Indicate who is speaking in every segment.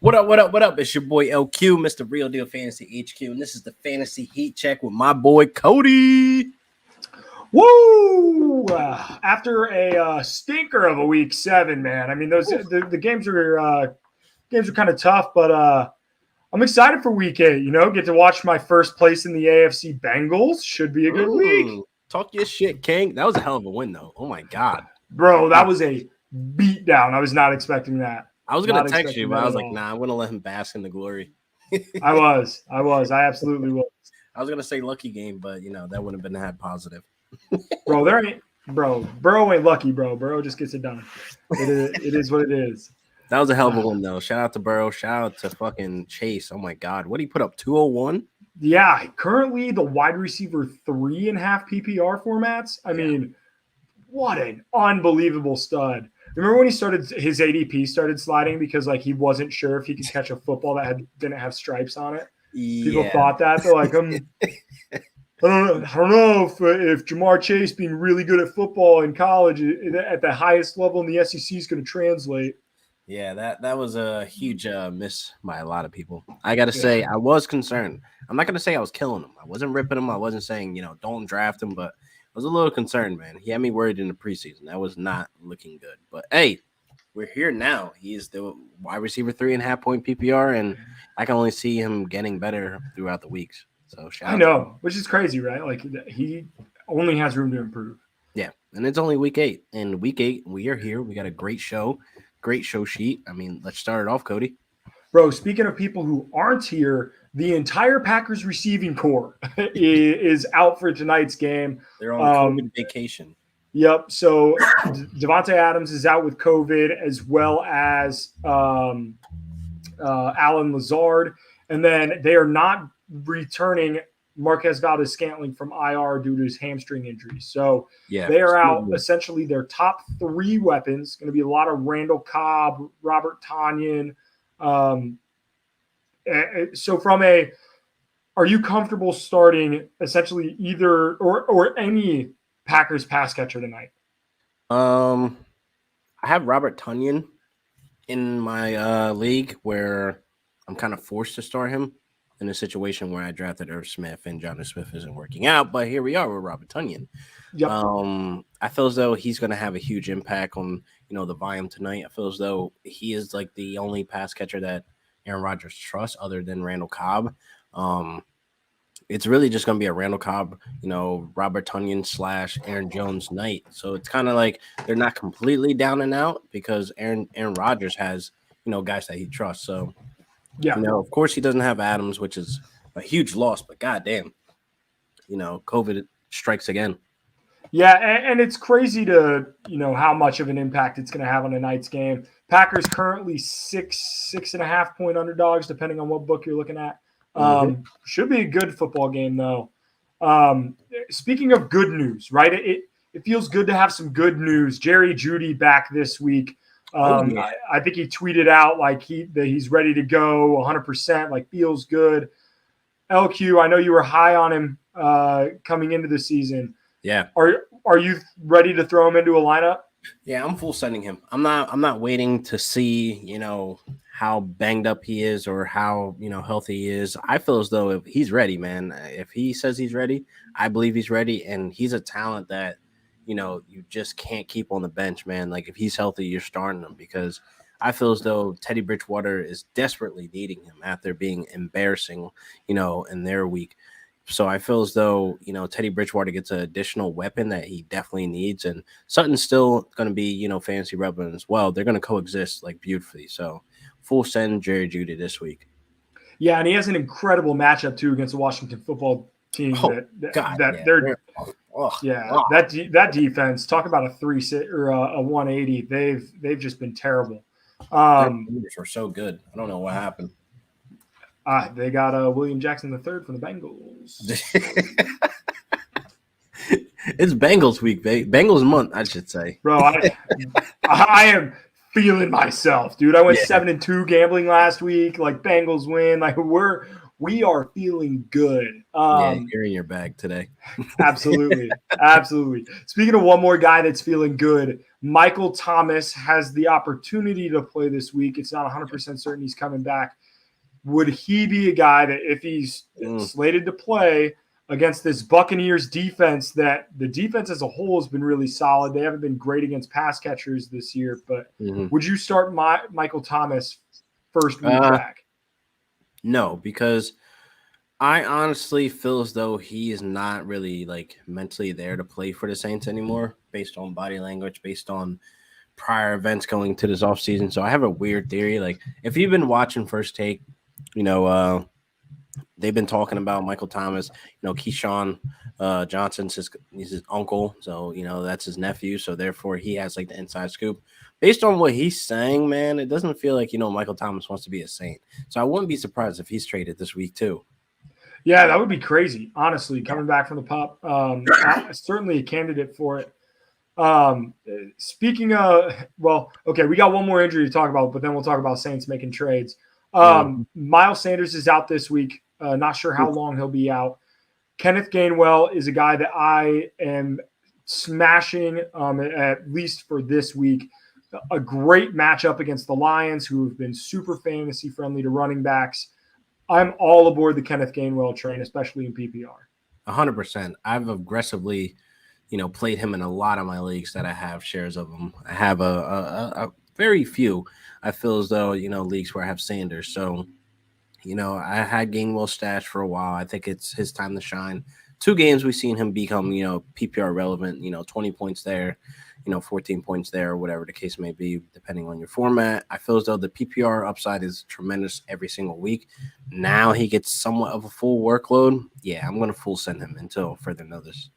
Speaker 1: What up, what up, what up? It's your boy LQ, Mr. Real Deal Fantasy HQ, and this is the Fantasy Heat Check with my boy Cody.
Speaker 2: Woo! After a stinker of a week 7, man. I mean, the games are kind of tough, but I'm excited for week 8. You know, get to watch my first place in the AFC Bengals. Should be a good week.
Speaker 1: Talk your shit, King. That was a hell of a win, though. Oh my god,
Speaker 2: bro, that was a beatdown. I was not expecting that.
Speaker 1: I was gonna text you, but I was like, nah, I'm gonna let him bask in the glory.
Speaker 2: I was. I absolutely was.
Speaker 1: I was gonna say lucky game, but you know that wouldn't have been that positive.
Speaker 2: Bro, Burrow ain't lucky, bro. Burrow just gets it done. It is what it is.
Speaker 1: That was a hell of a win, though. Shout out to Burrow. Shout out to fucking Chase. Oh my god, what did he put up? 201.
Speaker 2: Yeah, currently the wide receiver 3.5 PPR formats. I mean, what an unbelievable stud. Remember when his ADP started sliding because like he wasn't sure if he could catch a football that didn't have stripes on it?
Speaker 1: Yeah.
Speaker 2: People thought that. They're like, I don't know if Jamar Chase being really good at football in college at the highest level in the SEC is going to translate.
Speaker 1: Yeah, that was a huge miss by a lot of people. I got to say, I was concerned. I'm not going to say I was killing him. I wasn't ripping him. I wasn't saying, don't draft him, but I was a little concerned, man. He had me worried in the preseason. That was not looking good. But, hey, we're here now. He is the wide receiver 3.5 point PPR, and I can only see him getting better throughout the weeks. So
Speaker 2: I know, which is crazy, right? Like he only has room to improve.
Speaker 1: Yeah, and it's only week 8. And week 8, we are here. We got a great show sheet. I mean, let's start it off, Cody.
Speaker 2: Bro, speaking of people who aren't here, the entire Packers receiving corps is out for tonight's game.
Speaker 1: They're on COVID vacation.
Speaker 2: Yep. So Devontae Adams is out with COVID, as well as Alan Lazard. And then they are not returning Marquez Valdez-Scantling from IR due to his hamstring injury. So they are out essentially their top 3 weapons. Going to be a lot of Randall Cobb, Robert Tonyan. So are you comfortable starting essentially either or any Packers pass catcher tonight?
Speaker 1: I have Robert Tonyan in my league where I'm kind of forced to start him in a situation where I drafted Irv Smith and Jonnu Smith isn't working out, but here we are with Robert Tonyan.
Speaker 2: Yep.
Speaker 1: I feel as though he's going to have a huge impact on, the volume tonight. I feel as though he is like the only pass catcher that Aaron Rodgers trusts other than Randall Cobb. It's really just going to be a Randall Cobb, Robert Tonyan / Aaron Jones night. So it's kind of like they're not completely down and out because Aaron Rodgers has, guys that he trusts. So,
Speaker 2: yeah,
Speaker 1: of course he doesn't have Adams, which is a huge loss, but goddamn, COVID strikes again.
Speaker 2: Yeah, and it's crazy to, how much of an impact it's going to have on tonight's game. Packers currently 6.5 point underdogs, depending on what book you're looking at. Should be a good football game, though. Speaking of good news, right? It feels good to have some good news. Jerry Judy back this week. I think he tweeted out like that he's ready to go 100%, like feels good. LQ, I know you were high on him coming into the season.
Speaker 1: Yeah.
Speaker 2: Are you ready to throw him into a lineup?
Speaker 1: Yeah, I'm full sending him. I'm not waiting to see, how banged up he is or how, healthy he is. I feel as though if he's ready, man, if he says he's ready, I believe he's ready. And he's a talent that, you just can't keep on the bench, man. Like if he's healthy, you're starting him because I feel as though Teddy Bridgewater is desperately needing him after being embarrassing, in their week. So I feel as though, Teddy Bridgewater gets an additional weapon that he definitely needs. And Sutton's still going to be, fantasy relevant as well. They're going to coexist like beautifully. So full send Jerry Judy this week.
Speaker 2: Yeah, and he has an incredible matchup, too, against the Washington football team. That defense, talk about a 3 or a 180. They've just been terrible.
Speaker 1: Their numbers were so good. I don't know what happened.
Speaker 2: They got William Jackson III from the Bengals.
Speaker 1: It's Bengals week, babe. Bengals month, I should say.
Speaker 2: Bro, I am feeling myself, dude. I went 7-2 gambling last week. Like Bengals win. Like we are feeling good.
Speaker 1: You're in your bag today.
Speaker 2: Absolutely. Speaking of one more guy that's feeling good, Michael Thomas has the opportunity to play this week. It's not 100% certain he's coming back. Would he be a guy that if he's slated to play against this Buccaneers defense, that the defense as a whole has been really solid? They haven't been great against pass catchers this year, but would you start Michael Thomas first week back?
Speaker 1: No, because I honestly feel as though he is not really like mentally there to play for the Saints anymore based on body language, based on prior events going to this offseason. So I have a weird theory. Like if you've been watching First Take, they've been talking about Michael Thomas, Keyshawn Johnson's his uncle. So, that's his nephew. So therefore he has like the inside scoop. Based on what he's saying, man, it doesn't feel like, Michael Thomas wants to be a Saint. So I wouldn't be surprised if he's traded this week too.
Speaker 2: Yeah, that would be crazy, honestly, coming back from the pop. Certainly a candidate for it. Speaking of, we got one more injury to talk about, but then we'll talk about Saints making trades. Miles Sanders is out this week. Not sure how long he'll be out. Kenneth Gainwell is a guy that I am smashing, at least for this week. A great matchup against the Lions, who have been super fantasy friendly to running backs. I'm all aboard the Kenneth Gainwell train, especially in PPR.
Speaker 1: 100%. I've aggressively, played him in a lot of my leagues that I have shares of him. I have a very few. I feel as though, leagues where I have Sanders. So, I had Gainwell stashed for a while. I think it's his time to shine. 2 games we've seen him become, PPR relevant, 20 points there, 14 points there, or whatever the case may be, depending on your format. I feel as though the PPR upside is tremendous every single week. Now he gets somewhat of a full workload. Yeah, I'm going to full send him until further notice.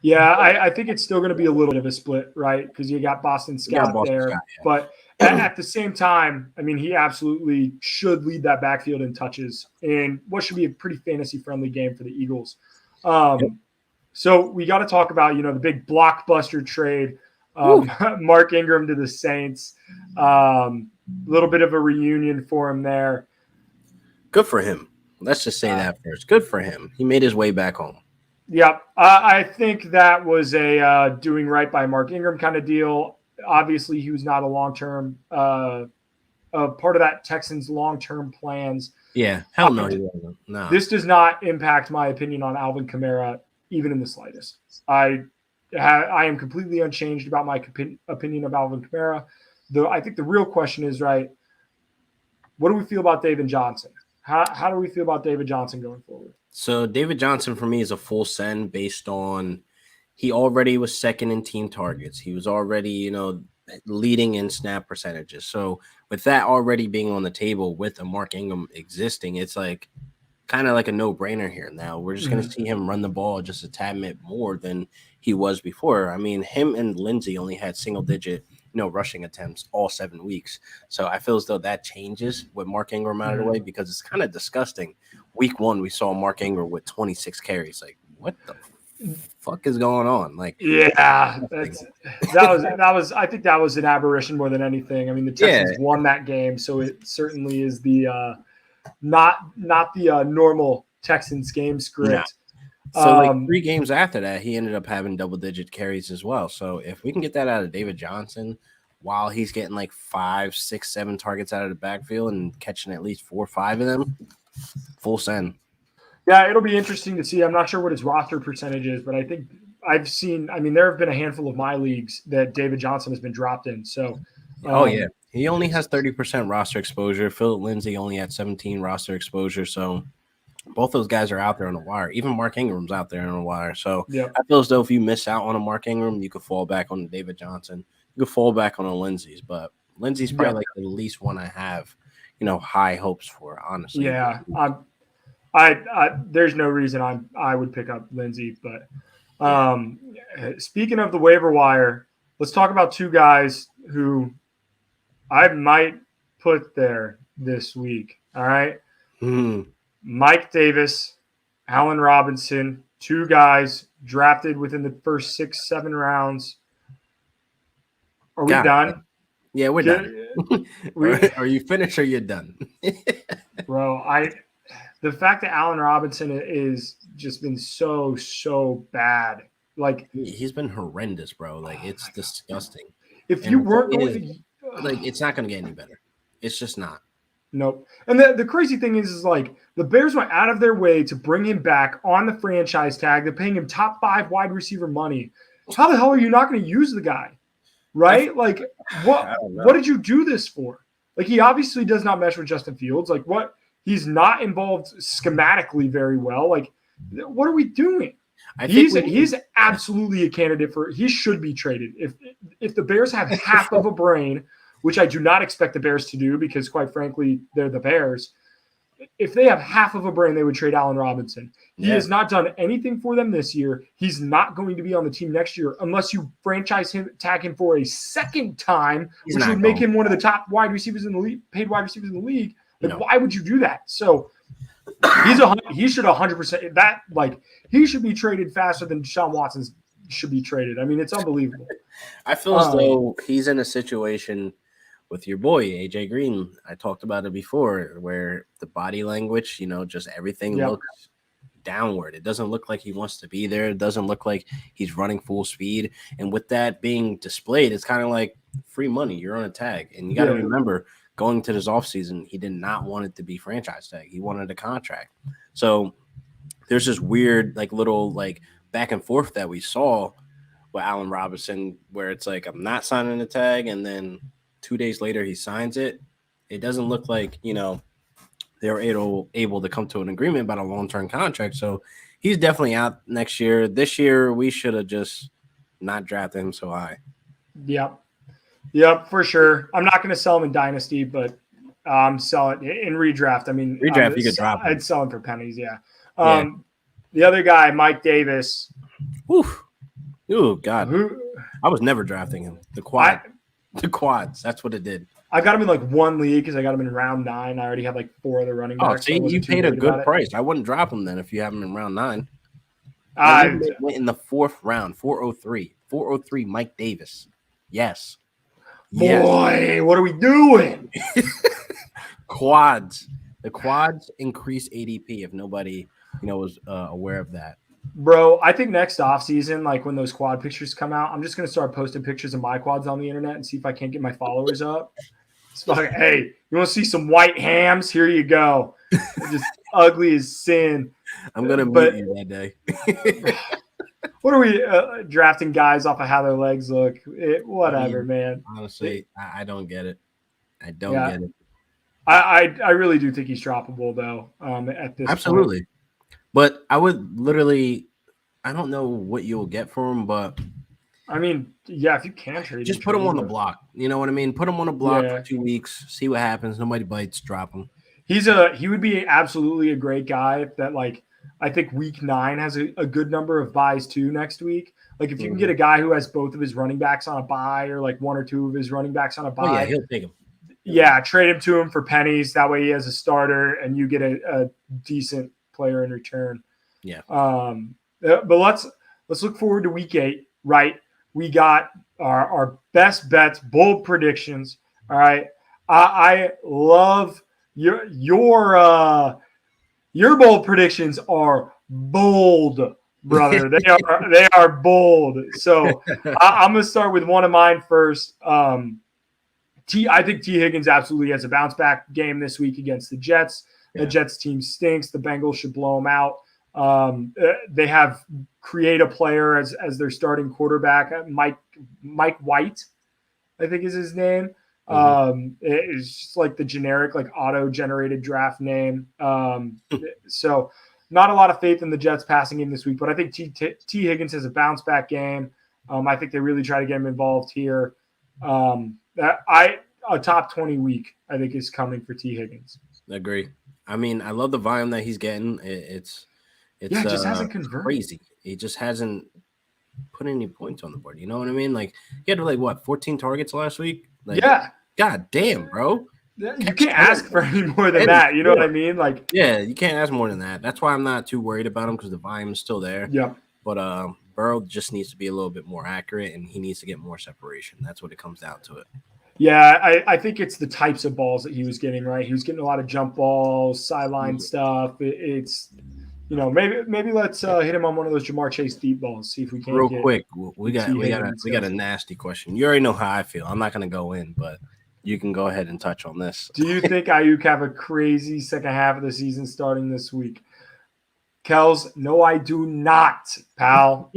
Speaker 2: Yeah, I think it's still going to be a little bit of a split, right? Because you got Boston Scott there. Scott, yeah. But at the same time, I mean, he absolutely should lead that backfield in touches in what should be a pretty fantasy-friendly game for the Eagles. So we got to talk about, the big blockbuster trade, Mark Ingram to the Saints. Little bit of a reunion for him there.
Speaker 1: Good for him. Let's just say that first. Good for him. He made his way back home.
Speaker 2: Yep. I think that was a doing right by Mark Ingram kind of deal. Obviously, he was not a long-term part of that Texans' long-term plans.
Speaker 1: Yeah, hell no, he wasn't. No.
Speaker 2: This does not impact my opinion on Alvin Kamara even in the slightest. I am completely unchanged about my opinion of Alvin Kamara. Though I think the real question is, right, what do we feel about David Johnson? How do we feel about David Johnson going forward?
Speaker 1: So David Johnson for me is a full send based on he already was second in team targets. He was already, leading in snap percentages. So with that already being on the table with a Mark Ingram existing, it's like kind of like a no-brainer here. Now we're just going to see him run the ball just a tad bit more than he was before. I mean, him and Lindsey only had single-digit, rushing attempts all 7 weeks. So I feel as though that changes with Mark Ingram out of the way because it's kind of disgusting. Week 1, we saw Mark Ingram with 26 carries. Like, what the fuck is going on? Like,
Speaker 2: yeah, that was. I think that was an aberration more than anything. I mean, the Texans won that game, so it certainly is the not the normal Texans game script.
Speaker 1: No. So 3 games after that, he ended up having double-digit carries as well. So if we can get that out of David Johnson while he's getting like 5, 6, 7 targets out of the backfield and catching at least 4 or 5 of them, full send.
Speaker 2: Yeah, it'll be interesting to see. I'm not sure what his roster percentage is, but I think I've seen – I mean, there have been a handful of my leagues that David Johnson has been dropped in. So,
Speaker 1: yeah. He only has 30% roster exposure. Philip Lindsay only had 17 roster exposure. So both those guys are out there on the wire. Even Mark Ingram's out there on the wire. So I feel as though if you miss out on a Mark Ingram, you could fall back on David Johnson. You could fall back on a Lindsay's, but Lindsay's probably like the least one I have, high hopes for, honestly.
Speaker 2: Yeah, I there's no reason I would pick up Lindsay. But speaking of the waiver wire, let's talk about 2 guys who I might put there this week. All right. Mike Davis, Allen Robinson, 2 guys drafted within the first 6, 7 rounds. Are we done?
Speaker 1: Yeah, we're done. Are you finished or you're done?
Speaker 2: Bro, the fact that Allen Robinson is just been so bad. Like
Speaker 1: he's been horrendous, bro. Like it's disgusting.
Speaker 2: If
Speaker 1: And
Speaker 2: you
Speaker 1: the
Speaker 2: weren't
Speaker 1: thing
Speaker 2: going
Speaker 1: is,
Speaker 2: to,
Speaker 1: like, it's not going to get any better. It's just not.
Speaker 2: nope. And the crazy thing is like the Bears went out of their way to bring him back on the franchise tag. They're paying him top 5 wide receiver money. How the hell are you not going to use the guy? Right? Like,
Speaker 1: I don't
Speaker 2: what
Speaker 1: know.
Speaker 2: did you do this for? Like, he obviously does not mesh with Justin Fields. Like, what? He's not involved schematically very well. Like, what are we doing?
Speaker 1: I think
Speaker 2: He's absolutely a candidate for. He should be traded. If the Bears have half of a brain, which I do not expect the Bears to do, because quite frankly they're the Bears. If they have half of a brain, they would trade Allen Robinson. He has not done anything for them this year. He's not going to be on the team next year unless you franchise him, tag him for a second time, which would make him one of the top wide receivers in the league, paid wide receivers in the league. Like, why would you do that? So he should 100% that, like, he should be traded faster than Deshaun Watson should be traded. I mean, it's unbelievable.
Speaker 1: I feel as though he's in a situation with your boy AJ Green. I talked about it before, where the body language, just everything looks downward. It doesn't look like he wants to be there. It doesn't look like he's running full speed. And with that being displayed, it's kind of like free money. You're on a tag. And you got to remember, going to this offseason, he did not want it to be franchise tag. He wanted a contract. So there's this weird, like, little, like, back and forth that we saw with Allen Robinson, where it's like, I'm not signing the tag, and then 2 days later he signs it. It doesn't look like, they were able to come to an agreement about a long-term contract. So he's definitely out next year. This year, we should have just not drafted him so high.
Speaker 2: Yep, for sure. I'm not going to sell him in Dynasty, but sell it in redraft. I mean,
Speaker 1: redraft, you could drop him.
Speaker 2: I'd sell him for pennies, The other guy, Mike Davis.
Speaker 1: Oh, God. I was never drafting him. The quads. That's what it did.
Speaker 2: I got him in like one league because I got him in round 9. I already had like 4 other running backs.
Speaker 1: Oh, see, you paid a good price. I wouldn't drop him then if you have him in round 9. I went in the 4th round, 403. 403, Mike Davis. Yes.
Speaker 2: Boy, what are we doing?
Speaker 1: Quads. The quads increase ADP if nobody, was aware of that.
Speaker 2: Bro, I think next offseason, like when those quad pictures come out, I'm just going to start posting pictures of my quads on the internet and see if I can't get my followers up. It's like, hey, you want to see some white hams? Here you go. Just ugly as sin.
Speaker 1: I'm going to meet you that day.
Speaker 2: What are we drafting guys off of how their legs look? Whatever, man.
Speaker 1: Honestly, I don't get it. I don't get it.
Speaker 2: I really do think he's droppable, though, at this
Speaker 1: Absolutely.
Speaker 2: point.
Speaker 1: But I would literally – I don't know what you'll get for him, but –
Speaker 2: I mean, yeah, if you can trade him.
Speaker 1: Just put him on the block. You know what I mean? Put him on a block for 2 weeks. See what happens. Nobody bites. Drop him.
Speaker 2: He would be absolutely a great guy that, like, I think week 9 has a good number of buys too next week. Like, if you can get a guy who has both of his running backs on a buy or like 1 or 2 of his running backs on a buy.
Speaker 1: Oh, yeah, he'll take him.
Speaker 2: Yeah, trade him to him for pennies. That way he has a starter and you get a decent player in return.
Speaker 1: Yeah.
Speaker 2: But let's look forward to week 8, right? We got our best bets, bold predictions. All right. I love your bold predictions are bold, brother. They are bold. So I'm gonna start with one of mine first. I think T. Higgins absolutely has a bounce back game this week against the Jets. The Jets team stinks. The Bengals should blow them out. They have create a player as their starting quarterback, Mike White, I think is his name. It's just like the generic, like auto-generated draft name. So not a lot of faith in the Jets passing game this week, but I think T. Higgins has a bounce back game. I think they really try to get him involved here. A top 20 week, I think, is coming for T. Higgins.
Speaker 1: Agree. I mean, I love the volume that he's getting. It just
Speaker 2: hasn't converted.
Speaker 1: Crazy. He just hasn't put any points on the board. You know what I mean? Like, he had 14 targets last week? Like, God damn, bro.
Speaker 2: You can't ask for any more than that. You know what I mean? Like,
Speaker 1: yeah, you can't ask more than that. That's why I'm not too worried about him, because the volume is still there.
Speaker 2: Yeah.
Speaker 1: But Burrow just needs to be a little bit more accurate, and he needs to get more separation. That's what it comes down to it.
Speaker 2: Yeah, I think it's the types of balls that he was getting, right? He was getting a lot of jump balls, sideline stuff. maybe let's hit him on one of those Jamar Chase deep balls. See if we can't
Speaker 1: Real
Speaker 2: get
Speaker 1: quick, we got
Speaker 2: a
Speaker 1: a nasty question. You already know how I feel. I'm not gonna go in, but you can go ahead and touch on this.
Speaker 2: Do you think Ayuk have a crazy second half of the season starting this week? Kels, no, I do not, pal.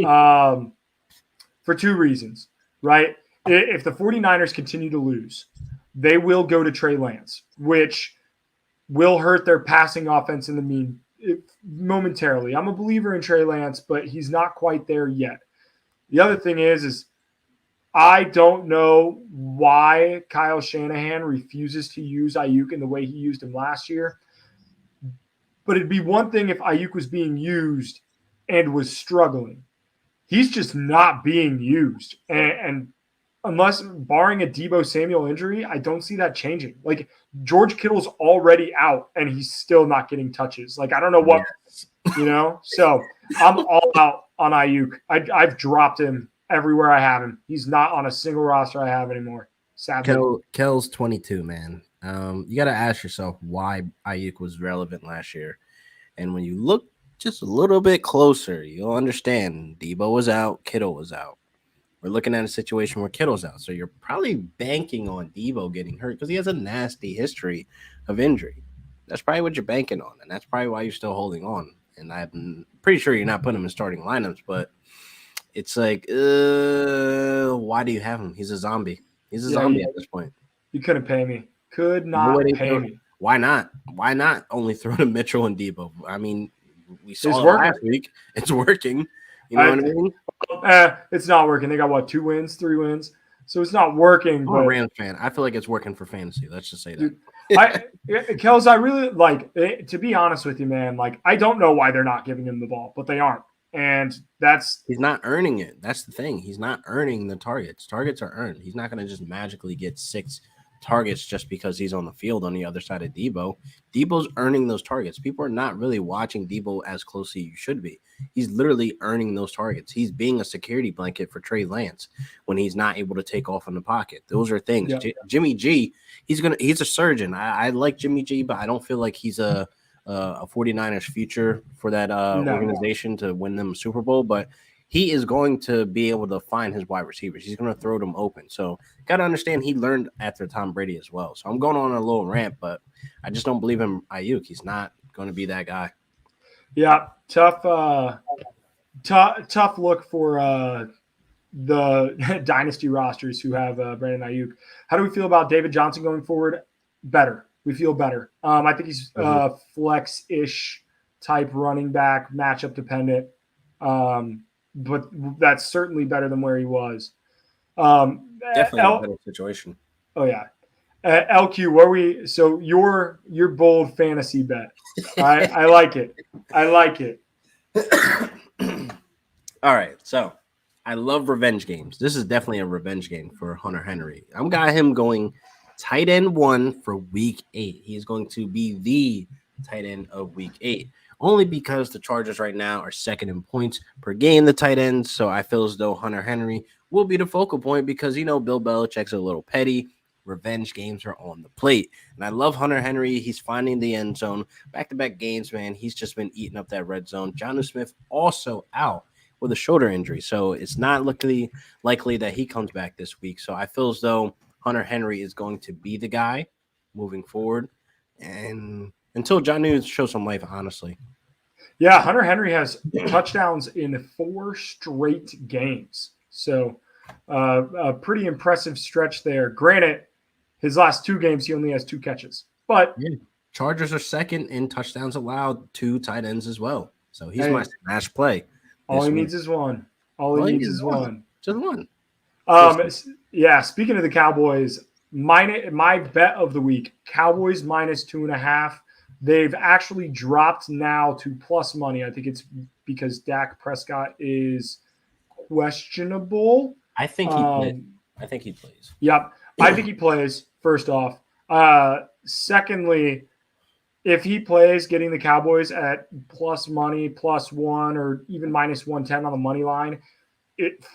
Speaker 2: For two reasons, right? If the 49ers continue to lose, they will go to Trey Lance, which will hurt their passing offense in the momentarily. I'm a believer in Trey Lance, but he's not quite there yet. The other thing is I don't know why Kyle Shanahan refuses to use Ayuk in the way he used him last year. But it'd be one thing if Ayuk was being used and was struggling. He's just not being used. And unless barring a Deebo Samuel injury, I don't see that changing. Like George Kittle's already out and he's still not getting touches. Like I don't know what, So I'm all out on Ayuk. I've dropped him everywhere I have him. He's not on a single roster I have anymore. Sadly.
Speaker 1: Kel's 22, man. You got to ask yourself why Ayuk was relevant last year. And when you look just a little bit closer, you'll understand Deebo was out, Kittle was out. We're looking at a situation where Kittle's out. So you're probably banking on Deebo getting hurt because he has a nasty history of injury. That's probably what you're banking on. And that's probably why you're still holding on. And I'm pretty sure you're not putting him in starting lineups, but it's like, why do you have him? He's a zombie. He's a zombie at this point.
Speaker 2: You couldn't pay me. Could not pay me.
Speaker 1: Why not? Why not only throw to Mitchell and Deebo? I mean, we saw it last week. It's working. You know what I mean?
Speaker 2: It's not working. They got, 2 wins, 3 wins? So it's not working.
Speaker 1: I'm a Rams fan. I feel like it's working for fantasy. Let's just say that.
Speaker 2: Kels, I really to be honest with you, man, I don't know why they're not giving him the ball, but they aren't. And he's
Speaker 1: not earning it. That's the thing. He's not earning the targets. Targets are earned. He's not going to just magically get 6 targets just because he's on the field on the other side of Deebo. Deebo's earning those targets. People are not really watching Deebo as closely as you should be. He's literally earning those targets. He's being a security blanket for Trey Lance when he's not able to take off in the pocket. Those are things. Yeah. Jimmy G, he's a surgeon. I like Jimmy G, but I don't feel like he's a 49ers future for that organization to win them a Super Bowl, but he is going to be able to find his wide receivers. He's going to throw them open. So got to understand he learned after Tom Brady as well. So I'm going on a little rant, but I just don't believe in Ayuk. He's not going to be that guy.
Speaker 2: Yeah, tough look for the dynasty rosters who have Brandon Ayuk. How do we feel about David Johnson going forward? Better. We feel better. I think he's flex-ish type running back, matchup dependent. But that's certainly better than where he was.
Speaker 1: Definitely a better situation.
Speaker 2: Oh yeah. LQ, so your bold fantasy bet. I like it. I like it.
Speaker 1: All right. So I love revenge games. This is definitely a revenge game for Hunter Henry. I'm got him going tight end 1 for week 8. He is going to be the tight end of week 8. Only because the Chargers right now are second in points per game, the tight ends. So I feel as though Hunter Henry will be the focal point because, Bill Belichick's a little petty. Revenge games are on the plate. And I love Hunter Henry. He's finding the end zone. Back-to-back games, man. He's just been eating up that red zone. Jonnu Smith also out with a shoulder injury. So it's not likely that he comes back this week. So I feel as though Hunter Henry is going to be the guy moving forward. And until Jonnu shows some life, honestly.
Speaker 2: Yeah, Hunter Henry has touchdowns in 4 straight games. So a pretty impressive stretch there. Granted, his last 2 games, he only has 2 catches. But
Speaker 1: Chargers are second in touchdowns allowed, 2 tight ends as well. So he's my smash play.
Speaker 2: All he needs is one. All he needs is one.
Speaker 1: Just one.
Speaker 2: Speaking of the Cowboys, my bet of the week, Cowboys minus 2.5. They've actually dropped now to plus money. I think it's because Dak Prescott is questionable.
Speaker 1: I think he plays.
Speaker 2: Yep. I think he plays, first off. Secondly, if he plays, getting the Cowboys at plus money, +1, or even minus 110 on the money line,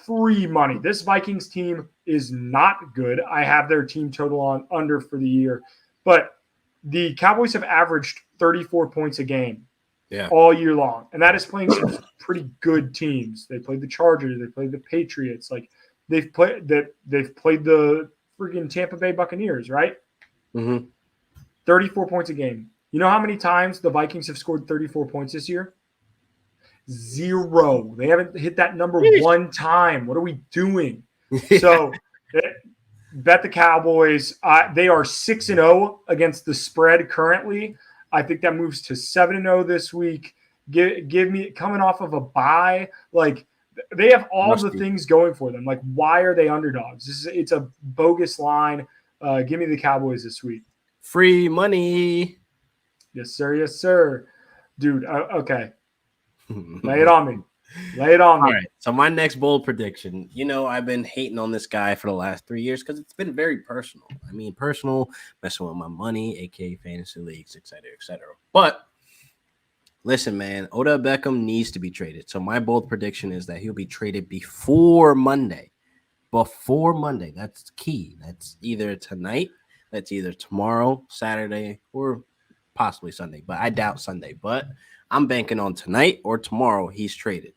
Speaker 2: free money. This Vikings team is not good. I have their team total on under for the year. But the Cowboys have averaged 34 points a game
Speaker 1: Yeah.
Speaker 2: all year long, and that is playing some pretty good teams. They played the Chargers, they played the Patriots, like they've played the freaking Tampa Bay Buccaneers, right?
Speaker 1: Mm-hmm.
Speaker 2: 34 points a game. You know how many times the Vikings have scored 34 points this year? 0. They haven't hit that number one time. What are we doing?
Speaker 1: Yeah.
Speaker 2: So bet the Cowboys. They are 6-0 against the spread currently. I think that moves to 7-0 this week. Give me coming off of a bye. Like they have all the things going for them. Like why are they underdogs? It's a bogus line. Give me the Cowboys this week.
Speaker 1: Free money.
Speaker 2: Yes, sir. Yes, sir. Dude, okay. Lay it on me. Lay it on me.
Speaker 1: All right. So my next bold prediction, I've been hating on this guy for the last 3 years because it's been very personal. I mean, personal, messing with my money, aka fantasy leagues, et cetera, et cetera. But listen, man, Odell Beckham needs to be traded. So my bold prediction is that he'll be traded before Monday. Before Monday. That's key. That's either tonight, that's either tomorrow, Saturday, or possibly Sunday. But I doubt Sunday. But I'm banking on tonight or tomorrow he's traded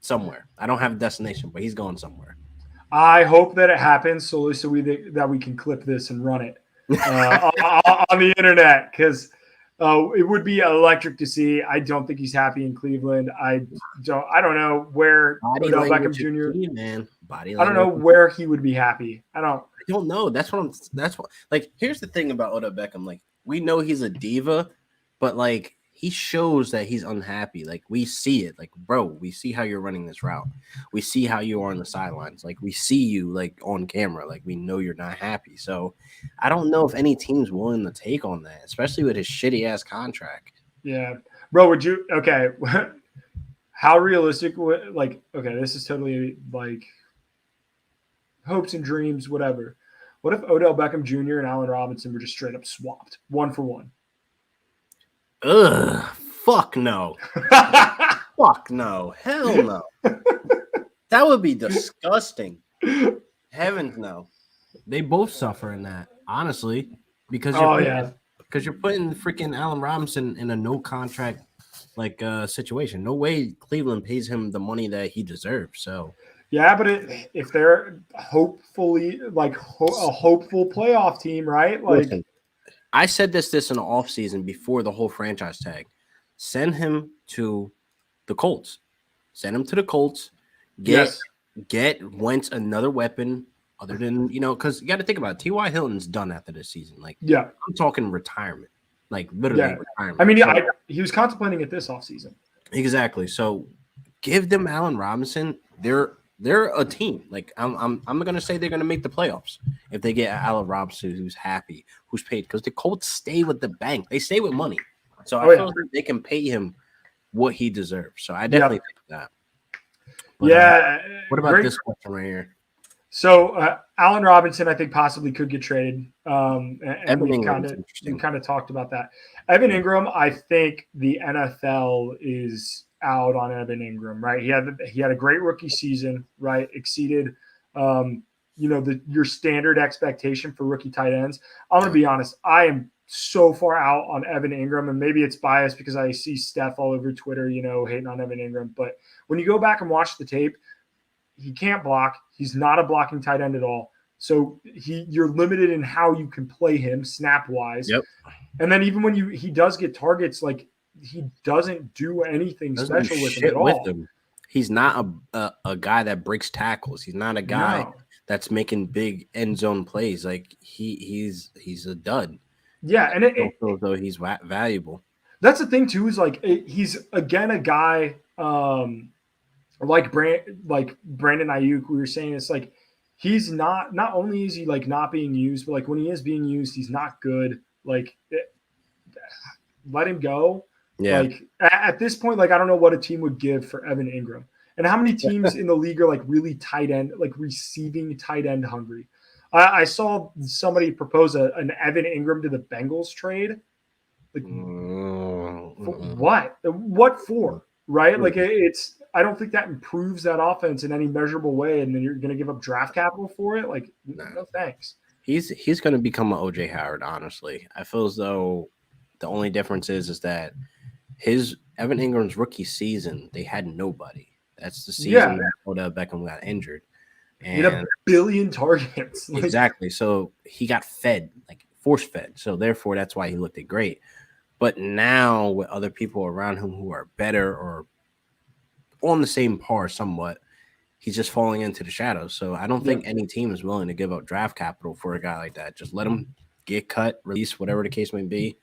Speaker 1: somewhere. I don't have a destination, but he's going somewhere.
Speaker 2: I hope that it happens so that we can clip this and run it on the internet because it would be electric to see. I don't think he's happy in Cleveland. I don't know where Odell Beckham Jr.
Speaker 1: Key, man.
Speaker 2: I don't know where he would be happy. I don't
Speaker 1: know. That's what like here's the thing about Odell Beckham. Like we know he's a diva, but like he shows that he's unhappy. Like we see it. Like, bro, we see how you're running this route. We see how you are on the sidelines. Like we see you like on camera. Like we know you're not happy. So I don't know if any team's willing to take on that, especially with his shitty ass contract.
Speaker 2: Yeah, bro. Would you? Okay. How realistic? Like, okay, this is totally like hopes and dreams, whatever. What if Odell Beckham Jr. and Allen Robinson were just straight up swapped, 1-for-1?
Speaker 1: Ugh, fuck no. Fuck no. Hell no. That would be disgusting. Heavens no. They both suffer in that, honestly. Because you're putting freaking Allen Robinson in a no contract situation. No way Cleveland pays him the money that he deserves. So
Speaker 2: yeah, but if they're hopefully like a hopeful playoff team, right? Like
Speaker 1: listen, I said this in the offseason before the whole franchise tag. Send him to the Colts. Send him to the Colts. Get Wentz another weapon other than, because you got to think about it. T.Y. Hilton's done after this season. Like, yeah, I'm talking retirement. Like, literally retirement.
Speaker 2: I mean, he was contemplating it this offseason.
Speaker 1: Exactly. So give them Allen Robinson. They're a team. Like I'm gonna say they're gonna make the playoffs if they get Allen Robinson, who's happy, who's paid. Because the Colts stay with the bank. They stay with money. So I feel like they can pay him what he deserves. So I definitely think that. But, what about this question right here?
Speaker 2: So Allen Robinson, I think possibly could get traded. And we kind of talked about that. Evan Ingram, I think the NFL is out on Evan Ingram, right? He had a great rookie season, right? Exceeded, your standard expectation for rookie tight ends. I'm going to be honest. I am so far out on Evan Ingram, and maybe it's biased because I see Steph all over Twitter, hating on Evan Ingram. But when you go back and watch the tape, he can't block. He's not a blocking tight end at all. So you're limited in how you can play him snap wise.
Speaker 1: Yep.
Speaker 2: And then even when he does get targets, like he doesn't do anything special with him at all.
Speaker 1: He's not a guy that breaks tackles. He's not a guy that's making big end zone plays. Like he's a dud.
Speaker 2: Yeah, and it
Speaker 1: feel though he's valuable.
Speaker 2: That's the thing too. Is like he's again a guy like Brandon Ayuk. We were saying it's like he's not only is he like not being used, but like when he is being used, he's not good. Like let him go. Yeah. Like at this point, like I don't know what a team would give for Evan Ingram, and how many teams in the league are like really tight end, like receiving tight end hungry. I saw somebody propose an Evan Ingram to the Bengals trade. Like, what? What for? Right? Like, I don't think that improves that offense in any measurable way. And then you're going to give up draft capital for it? Like, no thanks.
Speaker 1: He's going to become an OJ Howard, honestly. I feel as though the only difference is that Evan Ingram's rookie season, they had nobody. That's the season
Speaker 2: Yeah.
Speaker 1: that Odell Beckham got injured.
Speaker 2: He had
Speaker 1: And
Speaker 2: a billion targets.
Speaker 1: exactly. So he got fed, like force fed. So therefore, that's why he looked great. But now with other people around him who are better or on the same par somewhat, he's just falling into the shadows. So I don't think any team is willing to give up draft capital for a guy like that. Just let him get cut, release, whatever the case may be,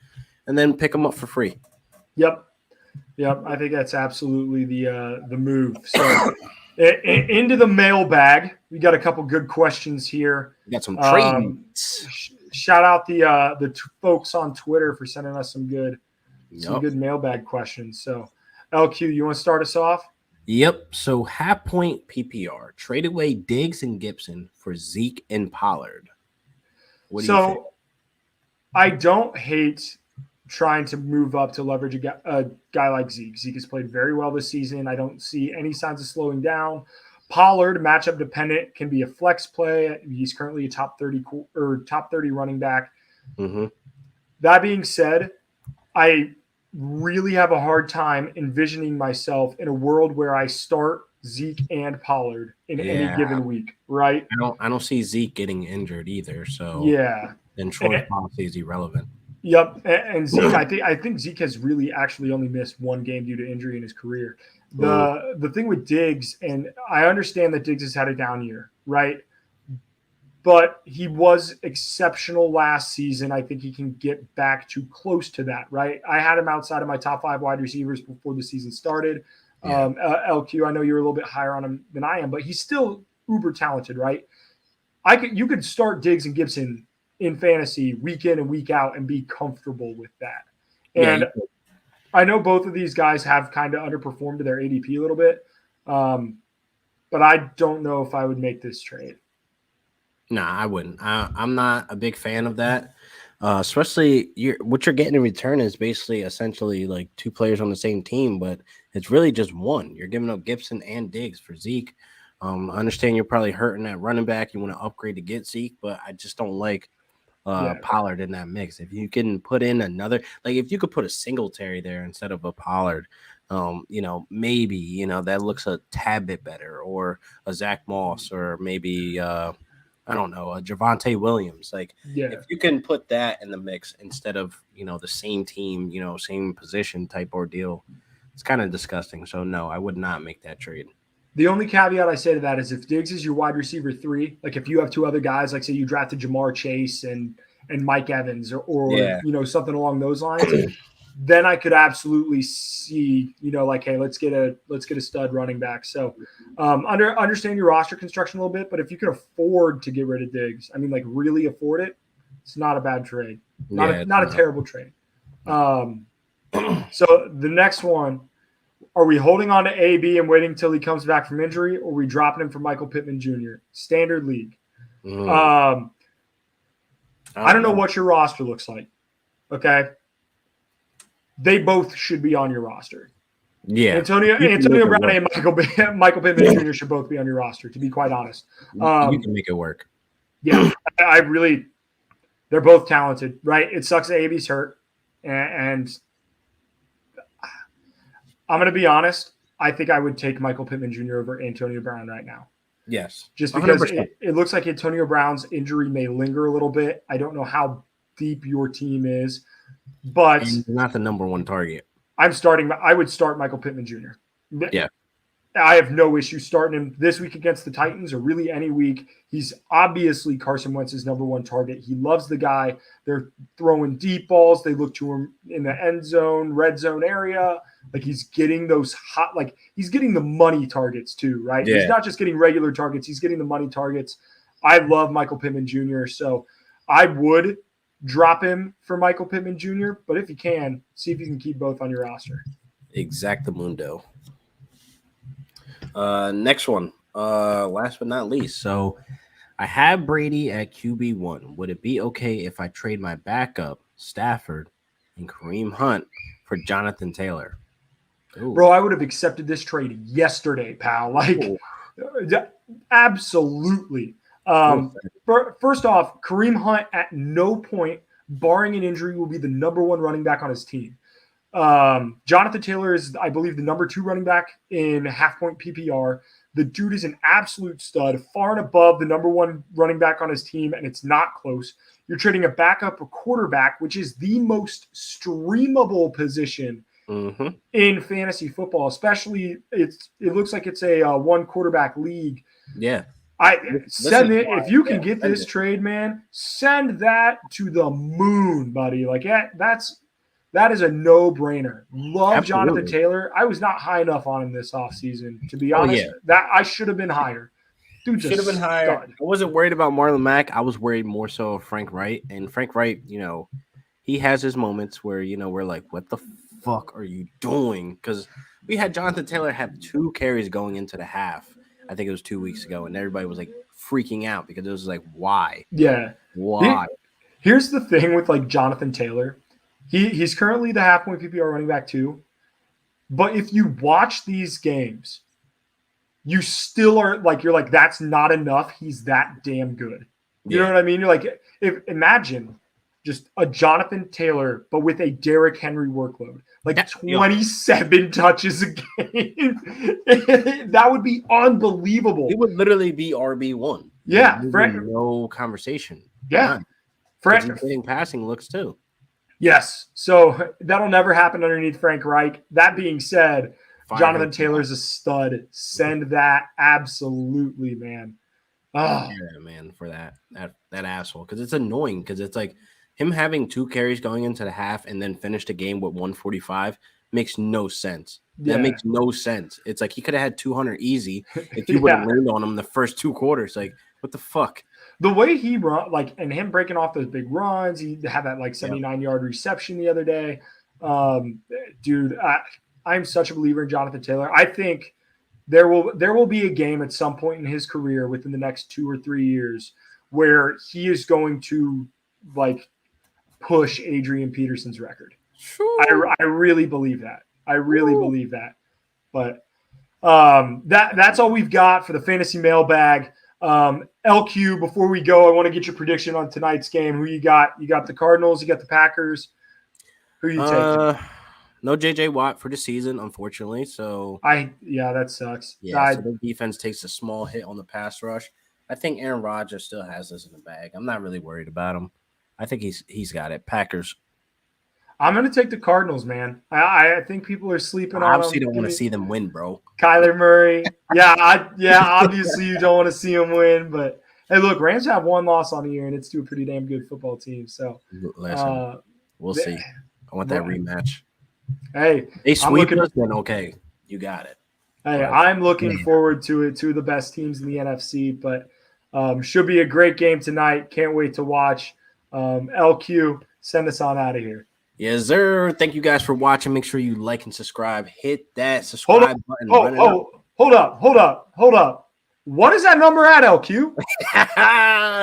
Speaker 1: and then pick him up for free.
Speaker 2: Yep. I think that's absolutely the move. So into the mailbag, we got a couple good questions here.
Speaker 1: We got some trades.
Speaker 2: Shout out the folks on Twitter for sending us some good mailbag questions. So LQ, you want to start us off?
Speaker 1: Yep. So half point PPR trade away Diggs and Gibson for Zeke and Pollard. What do you think?
Speaker 2: I don't hate trying to move up to leverage a guy like Zeke. Zeke has played very well this season. I don't see any signs of slowing down. Pollard, matchup dependent, can be a flex play. He's currently a top 30 running back.
Speaker 1: Mm-hmm.
Speaker 2: That being said, I really have a hard time envisioning myself in a world where I start Zeke and Pollard in any given week, right?
Speaker 1: I don't see Zeke getting injured either. So then Troy's policy is irrelevant.
Speaker 2: Yep, and Zeke, I think Zeke has really actually only missed one game due to injury in his career. The thing with Diggs, and I understand that Diggs has had a down year, right? But he was exceptional last season. I think he can get back to close to that, right? I had him outside of my top 5 wide receivers before the season started. Yeah. LQ, I know you're a little bit higher on him than I am, but he's still uber talented, right? You could start Diggs and Gibson in fantasy week in and week out and be comfortable with that. And I know both of these guys have kind of underperformed to their ADP a little bit, but I don't know if I would make this trade.
Speaker 1: Nah, I wouldn't. I'm not a big fan of that. Especially what you're getting in return is basically essentially like 2 players on the same team, but it's really just one. You're giving up Gibson and Diggs for Zeke. I understand you're probably hurting that running back. You want to upgrade to get Zeke, but I just don't like Pollard in that mix. If you can put in another, like if you could put a Singletary there instead of a Pollard, maybe, that looks a tad bit better, or a Zach Moss, or maybe, I don't know, a Javonte Williams. Like, if you can put that in the mix instead of, the same team, same position type ordeal, it's kind of disgusting. So, no, I would not make that trade.
Speaker 2: The only caveat I say to that is if Diggs is your wide receiver 3, like if you have 2 other guys, like say you drafted Jamar Chase and Mike Evans or something along those lines, then I could absolutely see, like, hey, let's get a stud running back. So understand your roster construction a little bit, but if you can afford to get rid of Diggs, I mean, like really afford it, it's not a bad trade. Not a terrible trade. So the next one, are we holding on to AB and waiting until he comes back from injury, or are we dropping him for Michael Pittman Jr.? Standard league. I don't know what your roster looks like. Okay. They both should be on your roster.
Speaker 1: Yeah.
Speaker 2: Antonio Brown and Michael Pittman Jr. should both be on your roster, to be quite honest.
Speaker 1: You can make it work.
Speaker 2: Yeah. They're both talented, right? It sucks that AB's hurt. And I'm going to be honest. I think I would take Michael Pittman Jr. over Antonio Brown right now.
Speaker 1: Yes.
Speaker 2: Just because it looks like Antonio Brown's injury may linger a little bit. I don't know how deep your team is, but
Speaker 1: he's not the number 1 target.
Speaker 2: I would start Michael Pittman Jr.
Speaker 1: Yeah.
Speaker 2: I have no issue starting him this week against the Titans or really any week. He's obviously Carson Wentz's number 1 target. He loves the guy. They're throwing deep balls. They look to him in the end zone, red zone area. Like he's getting those he's getting the money targets too, right? Yeah. He's not just getting regular targets. He's getting the money targets. I love Michael Pittman Jr. So I would drop him for Michael Pittman Jr., but if you can, see if you can keep both on your roster.
Speaker 1: Exactamundo. Next one. Last but not least. So I have Brady at QB1. Would it be okay if I trade my backup, Stafford, and Kareem Hunt for Jonathan Taylor?
Speaker 2: Ooh. Bro, I would have accepted this trade yesterday, pal. Absolutely. First off, Kareem Hunt at no point, barring an injury, will be the number 1 running back on his team. Jonathan Taylor is, I believe, the number 2 running back in half-point PPR. The dude is an absolute stud, far and above the number 1 running back on his team, and it's not close. You're trading a backup, a quarterback, which is the most streamable position in fantasy football, especially it looks like it's a 1 quarterback league.
Speaker 1: Yeah.
Speaker 2: If you can get this trade, man, send that to the moon, buddy. Like that is a no-brainer. Love Absolutely. Jonathan Taylor. I was not high enough on him this offseason, to be honest. That I should have been higher. Dude,
Speaker 1: should have been higher. I wasn't worried about Marlon Mack. I was worried more so of Frank Wright. And Frank Wright, he has his moments where, we're like, what the fuck are you doing? Because we had Jonathan Taylor have 2 carries going into the half. I think it was 2 weeks ago, and everybody was like freaking out because it was like, why?
Speaker 2: Yeah.
Speaker 1: Why?
Speaker 2: Here's the thing with like Jonathan Taylor. He's currently the half-point PPR running back too. But if you watch these games, you still are like, you're like, that's not enough. He's that damn good. You know what I mean? You're like, imagine just a Jonathan Taylor, but with a Derrick Henry workload, like 27 touches a game. That would be unbelievable.
Speaker 1: It would literally be RB1.
Speaker 2: Yeah.
Speaker 1: No conversation.
Speaker 2: Yeah.
Speaker 1: Frank getting passing looks too.
Speaker 2: Yes. So that'll never happen underneath Frank Reich. That being said, Jonathan Taylor's a stud. Send that absolutely, man.
Speaker 1: Oh. Yeah, man, for that asshole. Because it's annoying because it's like him having 2 carries going into the half and then finish the game with 145 makes no sense. That makes no sense. It's like he could have had 200 easy if you would have leaned on him the first 2 quarters. Like, what the fuck?
Speaker 2: The way he run, like, and him breaking off those big runs, he had that like 79-yard reception the other day. Dude, I'm such a believer in Jonathan Taylor. I think there will be a game at some point in his career within the next 2 or 3 years where he is going to like push Adrian Peterson's record. Sure. I really believe that. I really believe that. But that's all we've got for the fantasy mailbag. LQ, before we go, I want to get your prediction on tonight's game. Who you got? You got the Cardinals, you got the Packers. Who are you taking?
Speaker 1: No JJ Watt for the season, unfortunately. So
Speaker 2: that sucks.
Speaker 1: Yeah, so the defense takes a small hit on the pass rush. I think Aaron Rodgers still has this in the bag. I'm not really worried about him. I think he's got it. Packers.
Speaker 2: I'm going to take the Cardinals, man. I think people are sleeping on them. I
Speaker 1: obviously don't want to see them win, bro.
Speaker 2: Kyler Murray. Obviously you don't want to see them win. But, hey, look, Rams have 1 loss on the year, and it's to a pretty damn good football team. So,
Speaker 1: listen, we'll see. I want that rematch.
Speaker 2: Hey.
Speaker 1: They sweep us, then okay. You got it.
Speaker 2: Hey, I'm looking forward to it. 2 of the best teams in the NFC. But should be a great game tonight. Can't wait to watch. LQ, send us on out of here.
Speaker 1: Yes, sir. Thank you guys for watching. Make sure you like and subscribe. Hit that subscribe button.
Speaker 2: Hold up. What is that number at, LQ?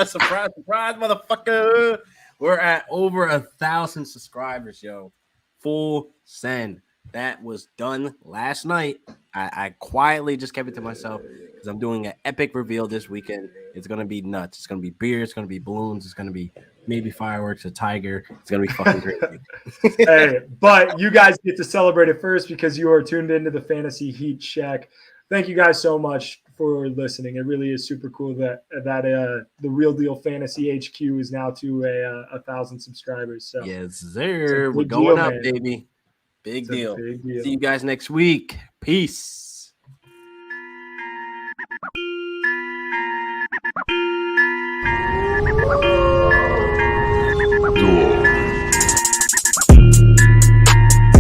Speaker 1: Surprise, motherfucker. We're at over 1,000 subscribers, yo. Full send. That was done last night. I quietly just kept it to myself because I'm doing an epic reveal this weekend. It's going to be nuts. It's going to be beer. It's going to be balloons. It's going to be maybe fireworks, a tiger. It's going to be fucking crazy.
Speaker 2: Hey, but you guys get to celebrate it first because you are tuned into the Fantasy Heat Check. Thank you guys so much for listening. It really is super cool that the Real Deal Fantasy HQ is now to 1,000 subscribers. So
Speaker 1: yes, sir. We're going up, baby. Big deal. See you guys next week. Peace.